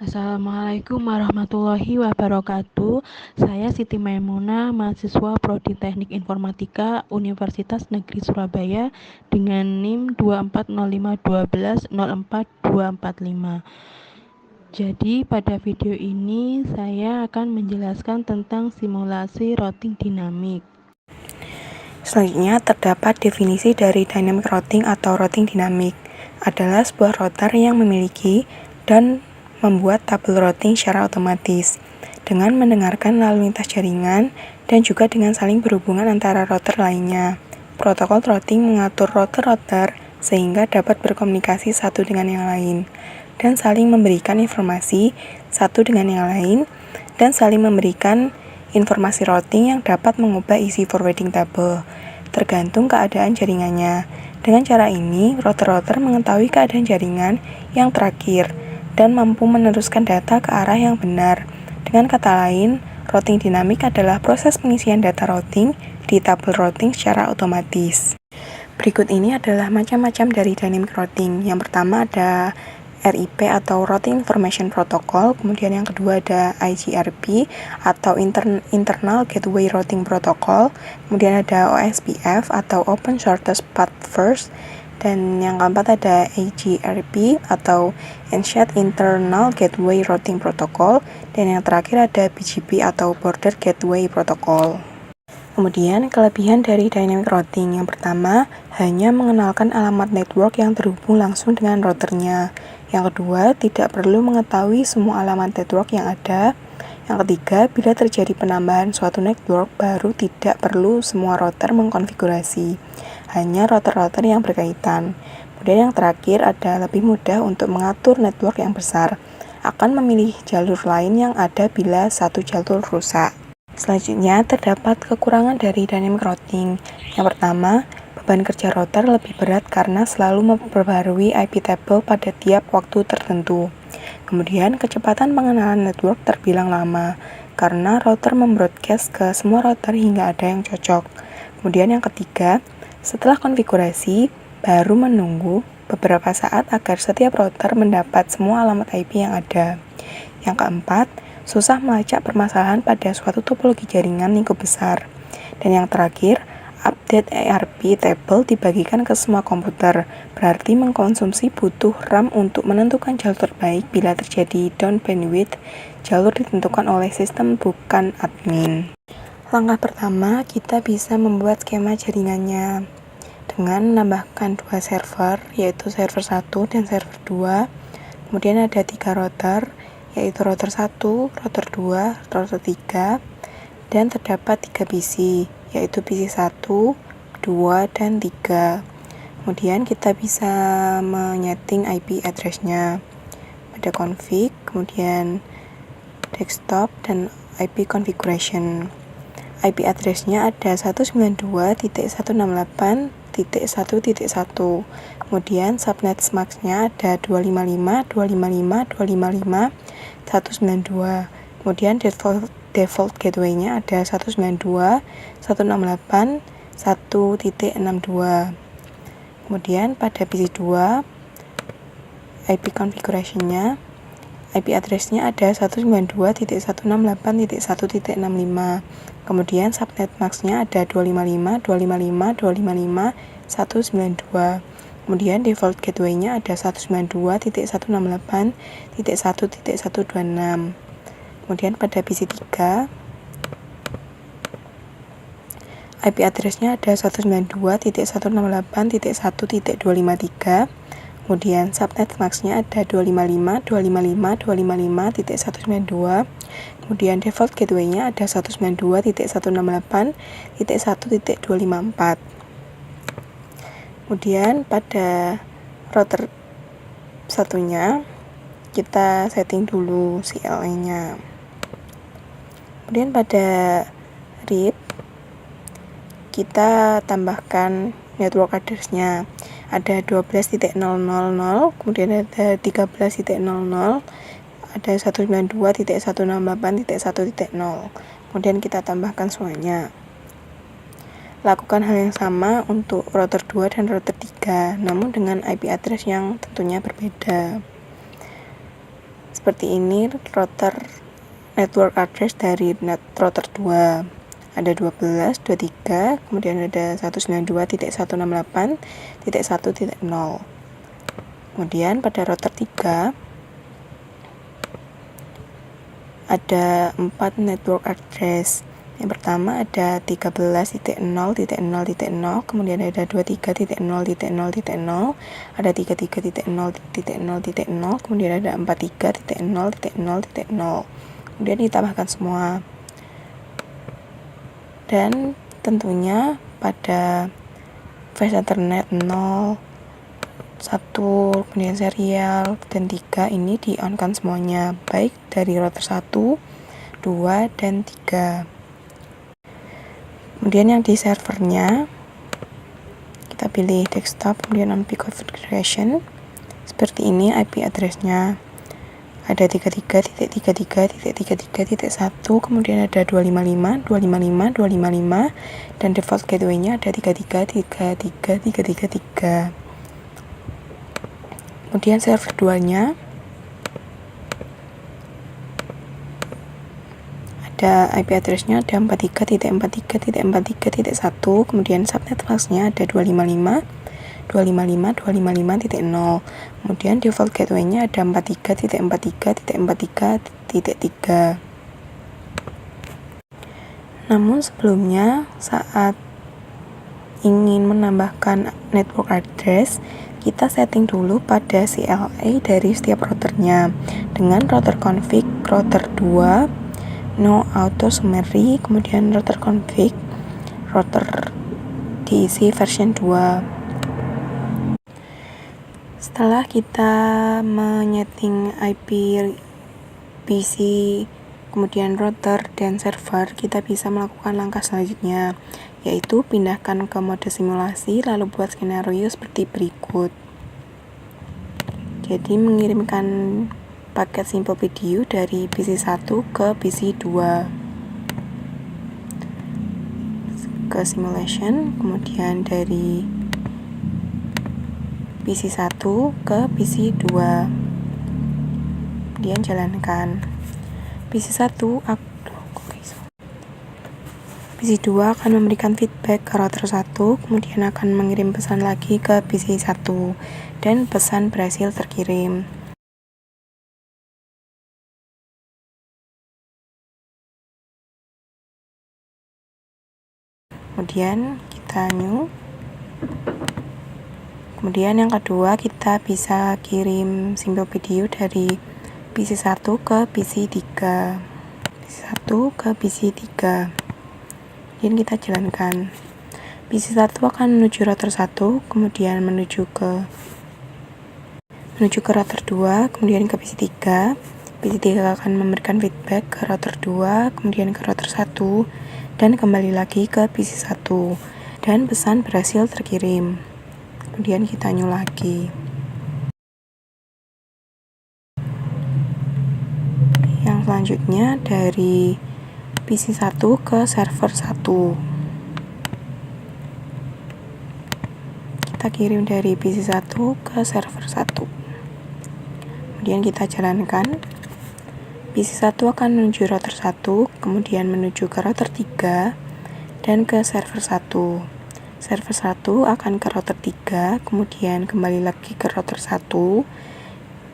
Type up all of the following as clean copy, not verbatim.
Assalamualaikum warahmatullahi wabarakatuh. Saya Siti Maimunah, mahasiswa Prodi Teknik Informatika Universitas Negeri Surabaya dengan NIM 24051204245. Jadi pada video ini saya akan menjelaskan tentang simulasi routing dinamik. Selanjutnya, terdapat definisi dari dynamic routing atau routing dinamik adalah sebuah router yang memiliki dan membuat tabel routing secara otomatis dengan mendengarkan lalu lintas jaringan dan juga dengan saling berhubungan antara router lainnya. Protokol routing mengatur router-router sehingga dapat berkomunikasi satu dengan yang lain dan saling memberikan informasi satu dengan yang lain dan saling memberikan informasi routing yang dapat mengubah isi forwarding table tergantung keadaan jaringannya. Dengan cara ini, router-router mengetahui keadaan jaringan yang terakhir dan mampu meneruskan data ke arah yang benar. Dengan kata lain, routing dinamik adalah proses pengisian data routing di tabel routing secara otomatis. Berikut ini adalah macam-macam dari dynamic routing. Yang pertama ada RIP atau Routing Information Protocol, kemudian yang kedua ada IGRP atau Internal Gateway Routing Protocol, kemudian ada OSPF atau Open Shortest Path First, dan yang keempat ada AGRP atau Ancient Internal Gateway Routing Protocol, dan yang terakhir ada BGP atau Border Gateway Protocol. Kemudian, kelebihan dari dynamic routing yang pertama, hanya mengenalkan alamat network yang terhubung langsung dengan routernya. Yang kedua, tidak perlu mengetahui semua alamat network yang ada. Yang ketiga, bila terjadi penambahan suatu network baru, tidak perlu semua router mengkonfigurasi, hanya router-router yang berkaitan. Kemudian yang terakhir ada lebih mudah untuk mengatur network yang besar, akan memilih jalur lain yang ada bila satu jalur rusak. Selanjutnya, terdapat kekurangan dari dynamic routing. Yang pertama, beban kerja router lebih berat karena selalu memperbarui IP table pada tiap waktu tertentu. Kemudian, kecepatan pengenalan network terbilang lama karena router membroadcast ke semua router hingga ada yang cocok. Kemudian yang ketiga, setelah konfigurasi, baru menunggu beberapa saat agar setiap router mendapat semua alamat IP yang ada. Yang keempat, susah melacak permasalahan pada suatu topologi jaringan lingkup besar. Dan yang terakhir, update ERP table dibagikan ke semua komputer, berarti mengkonsumsi butuh RAM untuk menentukan jalur terbaik bila terjadi down bandwidth. Jalur ditentukan oleh sistem bukan admin. Langkah pertama, kita bisa membuat skema jaringannya dengan menambahkan dua server, yaitu server 1 dan server 2. Kemudian ada 3 router, yaitu router 1, router 2, router 3, dan terdapat 3 PC, yaitu PC 1, 2, dan 3. Kemudian kita bisa menyeting IP address-nya pada config, kemudian desktop, dan IP configuration. IP address-nya ada 192.168.1.1. Kemudian subnet max-nya ada 255.255.255.192. Kemudian default gateway-nya ada 192.168.1.62. Kemudian pada PC 2, IP configuration-nya, IP address-nya ada 192.168.1.65. Kemudian subnet max-nya ada 255.255.255.192. Kemudian default gateway-nya ada 192.168.1.126. Kemudian pada PC 3, IP address-nya ada 192.168.1.253. Kemudian subnet max-nya ada 255.255.255.192. Kemudian default gateway-nya ada 192.168.1.254. Kemudian pada router satunya kita setting dulu CLI-nya. Kemudian pada RIP kita tambahkan network address-nya. Ada 12.000, kemudian ada 13.0, ada 192.168.1.0. Kemudian kita tambahkan semuanya. Lakukan hal yang sama untuk router 2 dan router 3, namun dengan IP address yang tentunya berbeda. Seperti ini router network address dari router 2. Ada 12, 23, kemudian ada 192.168.1.0. Kemudian pada router 3 ada 4 network address. Yang pertama ada 13.0.0.0, kemudian ada 23.0.0.0, ada 33.0.0.0, kemudian ada 43.0.0.0. Kemudian ditambahkan semua. Dan tentunya pada flash internet 0, 1, kemudian serial, dan 3 ini di-on-kan semuanya, baik dari router 1, 2, dan 3. Kemudian yang di servernya, kita pilih desktop, kemudian on-peak configuration. Seperti ini IP address-nya. Ada 33.33.33.1, kemudian ada 255, 255, 255, dan default gateway-nya ada 33.33.33.3. Kemudian server 2-nya ada IP address-nya ada 43.43.43.1, kemudian subnet mask-nya ada 255, 255, 255.0. Kemudian default gateway-nya ada 43.43.43.3. Namun sebelumnya, saat ingin menambahkan network address, kita setting dulu pada CLI dari setiap routernya dengan router config router 2, no auto summary, kemudian router config router diisi version 2. Setelah kita menyeting IP PC, kemudian router dan server, kita bisa melakukan langkah selanjutnya, yaitu pindahkan ke mode simulasi, lalu buat skenario seperti berikut. Jadi mengirimkan paket simple video dari PC 1 ke PC 2 ke simulation, kemudian dari PC 1 ke PC 2, kemudian jalankan. PC 2 akan memberikan feedback ke router 1, kemudian akan mengirim pesan lagi ke PC 1, dan pesan berhasil terkirim. Kemudian kita new. Kemudian yang kedua, kita bisa kirim simple video dari PC 1 ke PC 3. PC 1 ke PC 3. Kemudian kita jalankan. PC 1 akan menuju router 1, kemudian menuju ke router 2, kemudian ke PC 3. PC 3 akan memberikan feedback ke router 2, kemudian ke router 1, dan kembali lagi ke PC 1, dan pesan berhasil terkirim. Kemudian kita new lagi. Yang selanjutnya dari PC 1 ke server 1. Kita kirim dari PC 1 ke server 1. Kemudian kita jalankan. PC 1 akan menuju router 1, kemudian menuju ke router 3, dan ke server 1. Server 1 akan ke router 3, kemudian kembali lagi ke router 1,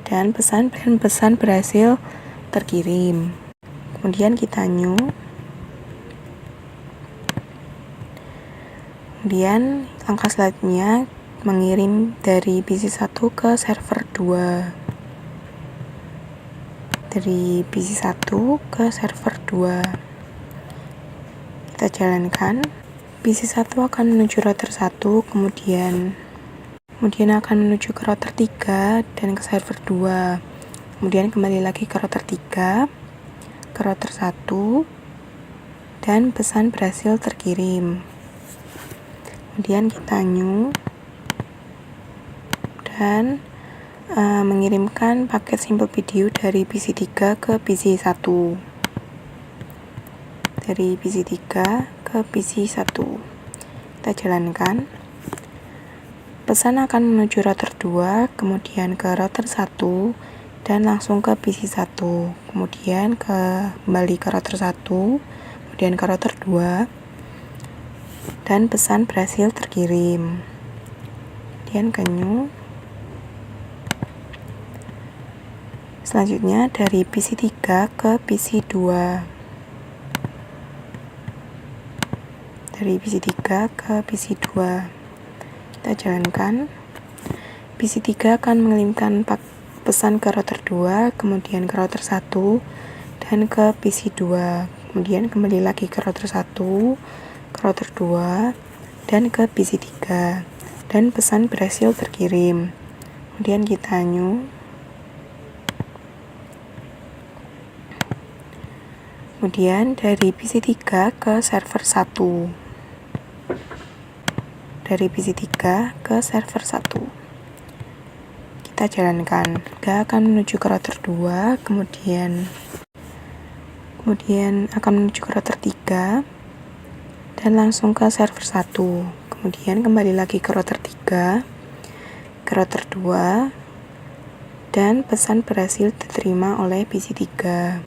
dan pesan berhasil terkirim. Kemudian kita new. Kemudian langkah selanjutnya mengirim dari PC 1 ke server 2. Dari PC 1 ke server 2. Kita jalankan. PC 1 akan menuju router 1, kemudian akan menuju ke router 3 dan ke server 2. Kemudian kembali lagi ke router 3, ke router 1, dan pesan berhasil terkirim. Kemudian kita new dan mengirimkan paket simple video dari PC 3 ke PC 1. Dari PC 3 ke PC 1. Kita jalankan. Pesan akan menuju router 2, kemudian ke router 1, dan langsung ke PC 1, kemudian kembali ke router 1, kemudian ke router 2, dan pesan berhasil terkirim. Kemudian ke new. Selanjutnya dari PC 3 ke PC 2. Dari PC 3 ke PC 2. Kita jalankan. PC 3 akan mengirimkan pesan ke router 2, kemudian ke router 1, dan ke PC 2. Kemudian kembali lagi ke router 1, ke router 2, dan ke PC 3. Dan pesan berhasil terkirim. Kemudian kita new. Kemudian dari PC 3 ke server 1. Dari PC 3 ke server 1. Kita jalankan. Kita akan menuju ke router 2, kemudian akan menuju ke router 3 dan langsung ke server 1. Kemudian kembali lagi ke router 3, ke router 2, dan pesan berhasil diterima oleh PC 3.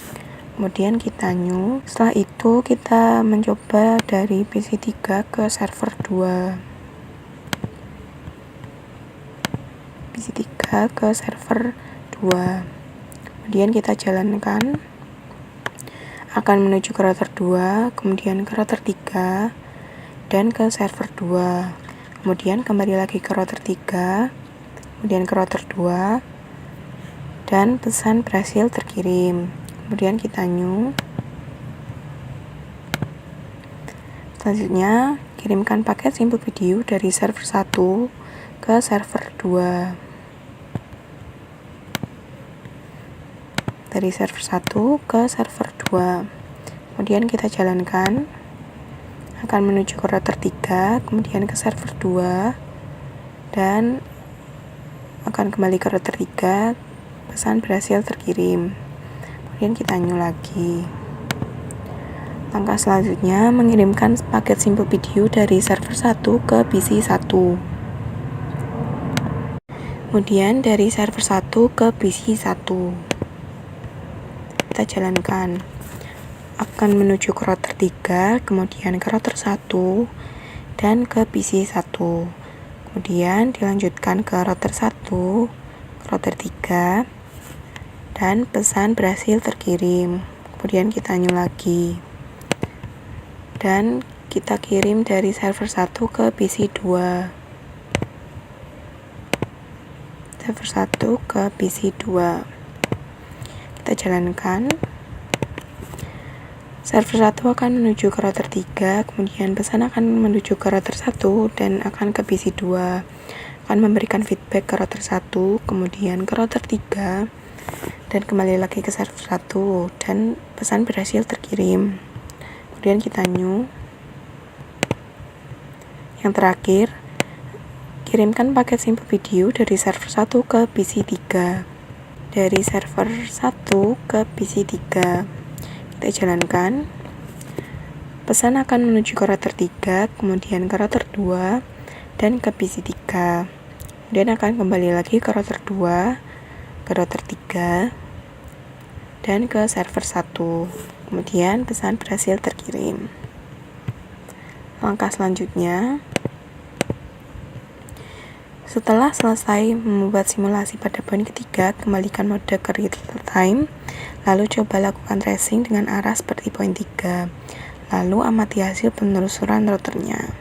Kemudian kita new. Setelah itu kita mencoba dari PC 3 ke server 2. PC 3 ke server 2. Kemudian kita jalankan. Akan menuju ke router 2, kemudian ke router 3, dan ke server 2. Kemudian kembali lagi ke router 3, kemudian ke router 2, dan pesan berhasil terkirim. Kemudian kita new. Selanjutnya, kirimkan paket simple video dari server 1 ke server 2. Dari server 1 ke server 2. Kemudian kita jalankan. Akan menuju ke router 3, kemudian ke server 2, dan akan kembali ke router 3. Pesan berhasil terkirim. Kemudian kita new lagi. Langkah selanjutnya mengirimkan paket simple video dari server 1 ke PC 1. Kemudian dari server 1 ke PC 1. Kita jalankan. Akan menuju ke router 3, kemudian ke router 1, dan ke PC 1. Kemudian dilanjutkan ke router 1, ke router 3, dan pesan berhasil terkirim. Kemudian kita new lagi. Dan kita kirim dari server 1 ke PC 2. Server 1 ke PC 2. Kita jalankan. Server 1 akan menuju ke router 3, kemudian pesan akan menuju ke router 1 dan akan ke PC 2. Akan memberikan feedback ke router 1, kemudian ke router 3, dan kembali lagi ke server 1, dan pesan berhasil terkirim. Kemudian kita new. Yang terakhir, kirimkan paket simple video dari server 1 ke PC 3. Dari server 1 ke PC 3. Kita jalankan. Pesan akan menuju ke router 3, kemudian ke router 2, dan ke PC 3. Kemudian akan kembali lagi ke router 2, ke router 3, dan ke server 1. Kemudian pesan berhasil terkirim. Langkah selanjutnya, setelah selesai membuat simulasi pada poin ketiga, kembalikan mode ke real time, lalu coba lakukan tracing dengan arah seperti poin 3, lalu amati hasil penelusuran routernya.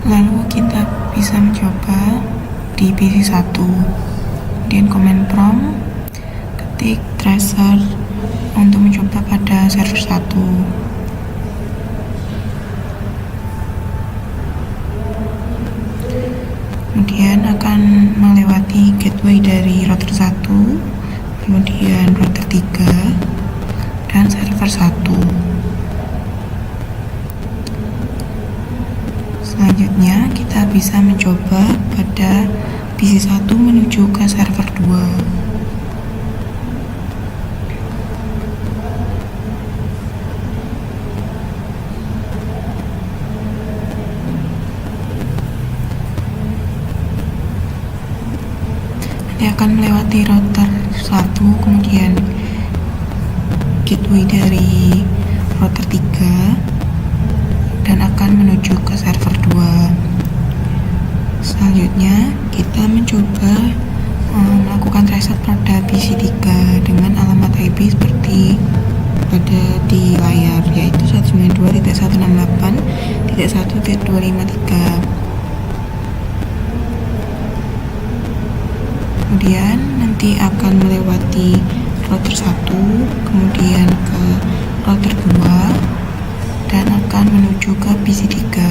Lalu kita bisa mencoba di PC 1, kemudian command prompt, ketik tracer untuk mencoba pada server 1. Kemudian akan melewati gateway dari router 1, kemudian router 3, dan server 1. Selanjutnya kita bisa mencoba pada PC 1 menuju ke server 2. Nanti akan melewati router 1, kemudian gateway dari router 3 dan akan menuju ke server 2. Selanjutnya kita mencoba melakukan reset pada PC 3 dengan alamat IP seperti pada di layar, yaitu 192.168.1.253. Kemudian nanti akan melewati router 1, kemudian ke router 2 dan akan menuju ke PC 3.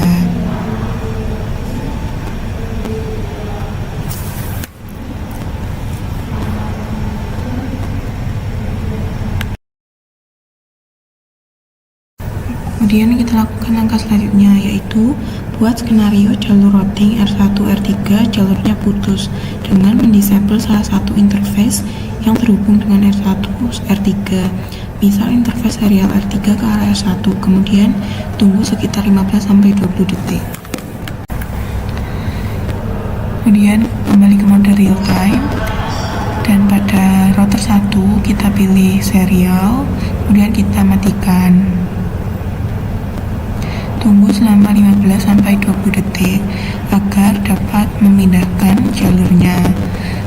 Kemudian kita lakukan langkah selanjutnya, yaitu buat skenario jalur routing R1 R3 jalurnya putus dengan mendisable salah satu interface yang terhubung dengan R1 R3. Misal interface serial R3 ke arah R1, kemudian tunggu sekitar 15-20 detik. Kemudian kembali ke mode real time, dan pada router 1 kita pilih serial, kemudian kita matikan. Tunggu selama 15-20 detik agar dapat memindahkan jalurnya,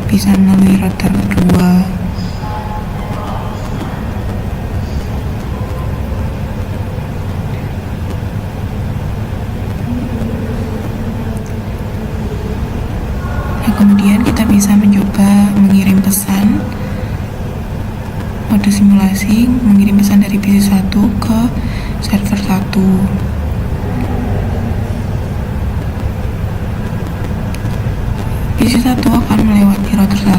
bisa melalui router 2. Nah, kemudian kita bisa mencoba mengirim pesan mode simulasi, mengirim pesan dari PC 1 ke server 1. PC 1 akan melewati router 1,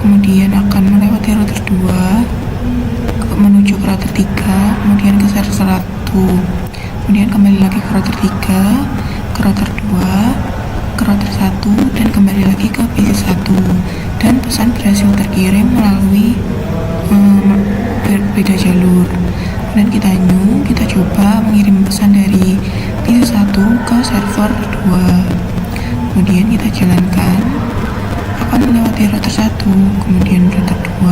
kemudian akan melewati router 2, menuju ke router 3, kemudian ke server 1, kemudian kembali lagi ke router 3, ke router 2, ke router 1, dan kembali lagi ke PC 1. Dan pesan berhasil terkirim melalui berbeda jalur. Dan kita coba mengirim pesan dari PC 1 ke server 2. Kemudian kita jalankan, akan melewati router 1, kemudian router 2,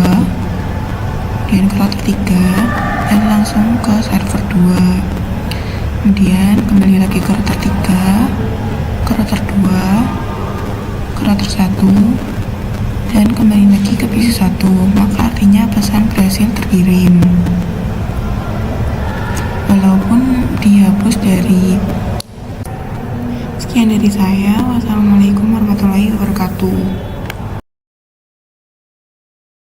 kemudian ke router 3, dan langsung ke server 2. Kemudian kembali lagi ke router 3, ke router 2, ke router 1, dan kembali lagi ke PC 1, maka artinya pesan berhasil terkirim. Walaupun dihapus dari. Sekian dari saya. Wassalamualaikum warahmatullahi wabarakatuh.